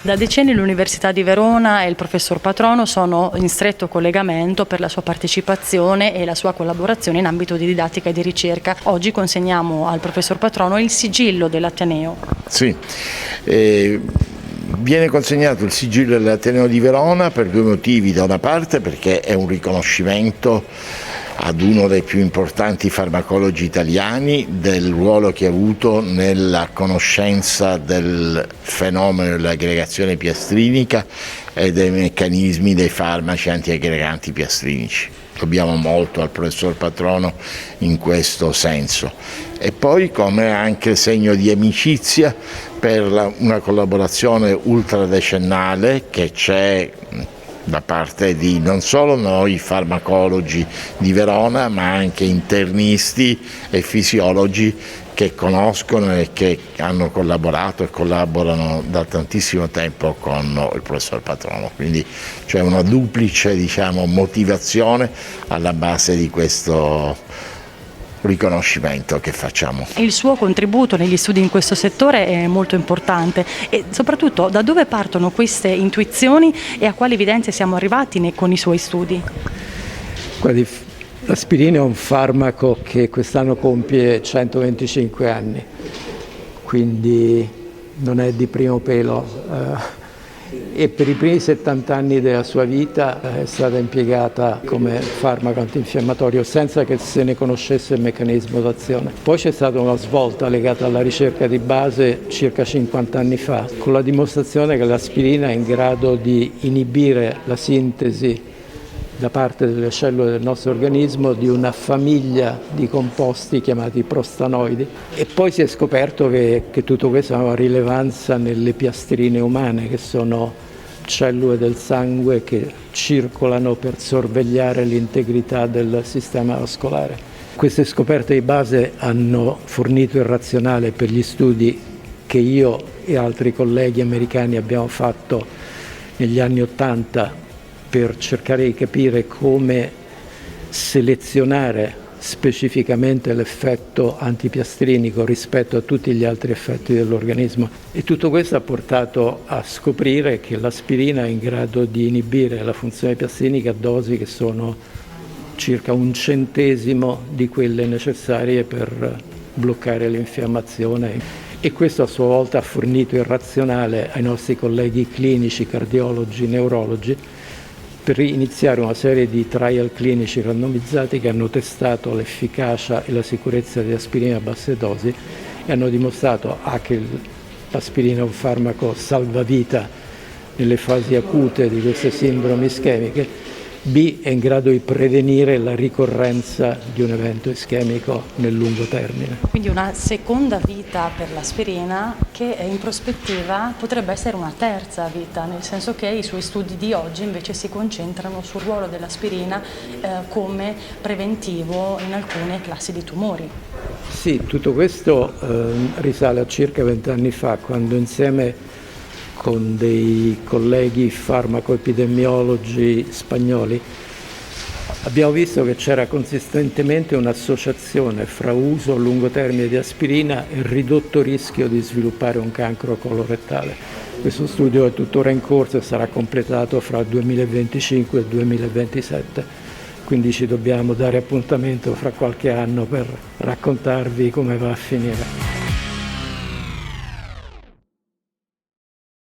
Da decenni l'Università di Verona e il professor Patrono sono in stretto collegamento per la sua partecipazione e la sua collaborazione in ambito di didattica e di ricerca. Oggi consegniamo al professor Patrono il sigillo dell'Ateneo. Sì, viene consegnato il sigillo dell'Ateneo di Verona per due motivi: da una parte perché è un riconoscimento ad uno dei più importanti farmacologi italiani del ruolo che ha avuto nella conoscenza del fenomeno dell'aggregazione piastrinica e dei meccanismi dei farmaci antiaggreganti piastrinici. Dobbiamo molto al professor Patrono in questo senso. E poi come anche segno di amicizia per una collaborazione ultradecennale che c'è da parte di non solo noi farmacologi di Verona, ma anche internisti e fisiologi che conoscono e che hanno collaborato e collaborano da tantissimo tempo con il professor Patrono. Quindi c'è una duplice, motivazione alla base di questo riconoscimento che facciamo. Il suo contributo negli studi in questo settore è molto importante e soprattutto da dove partono queste intuizioni e a quali evidenze siamo arrivati con i suoi studi? Guardi, l'aspirina è un farmaco che quest'anno compie 125 anni, quindi non è di primo pelo. E per i primi 70 anni della sua vita è stata impiegata come farmaco antinfiammatorio senza che se ne conoscesse il meccanismo d'azione. Poi c'è stata una svolta legata alla ricerca di base circa 50 anni fa, con la dimostrazione che l'aspirina è in grado di inibire la sintesi da parte delle cellule del nostro organismo di una famiglia di composti chiamati prostanoidi, e poi si è scoperto che tutto questo ha una rilevanza nelle piastrine umane, che sono cellule del sangue che circolano per sorvegliare l'integrità del sistema vascolare. Queste scoperte di base hanno fornito il razionale per gli studi che io e altri colleghi americani abbiamo fatto negli anni '80 per cercare di capire come selezionare specificamente l'effetto antipiastrinico rispetto a tutti gli altri effetti dell'organismo. E tutto questo ha portato a scoprire che l'aspirina è in grado di inibire la funzione piastrinica a dosi che sono circa 1/100 di quelle necessarie per bloccare l'infiammazione. E questo a sua volta ha fornito il razionale ai nostri colleghi clinici, cardiologi, neurologi, per iniziare una serie di trial clinici randomizzati che hanno testato l'efficacia e la sicurezza di aspirina a basse dosi e hanno dimostrato che l'aspirina è un farmaco salvavita nelle fasi acute di queste sindromi ischemiche, B è in grado di prevenire la ricorrenza di un evento ischemico nel lungo termine. Quindi una seconda vita per l'aspirina che in prospettiva potrebbe essere una terza vita, nel senso che i suoi studi di oggi invece si concentrano sul ruolo dell'aspirina come preventivo in alcune classi di tumori. Sì, tutto questo risale a circa 20 anni fa, quando insieme con dei colleghi farmacoepidemiologi spagnoli abbiamo visto che c'era consistentemente un'associazione fra uso a lungo termine di aspirina e ridotto rischio di sviluppare un cancro colorettale. Questo studio è tuttora in corso e sarà completato fra il 2025 e il 2027, quindi ci dobbiamo dare appuntamento fra qualche anno per raccontarvi come va a finire.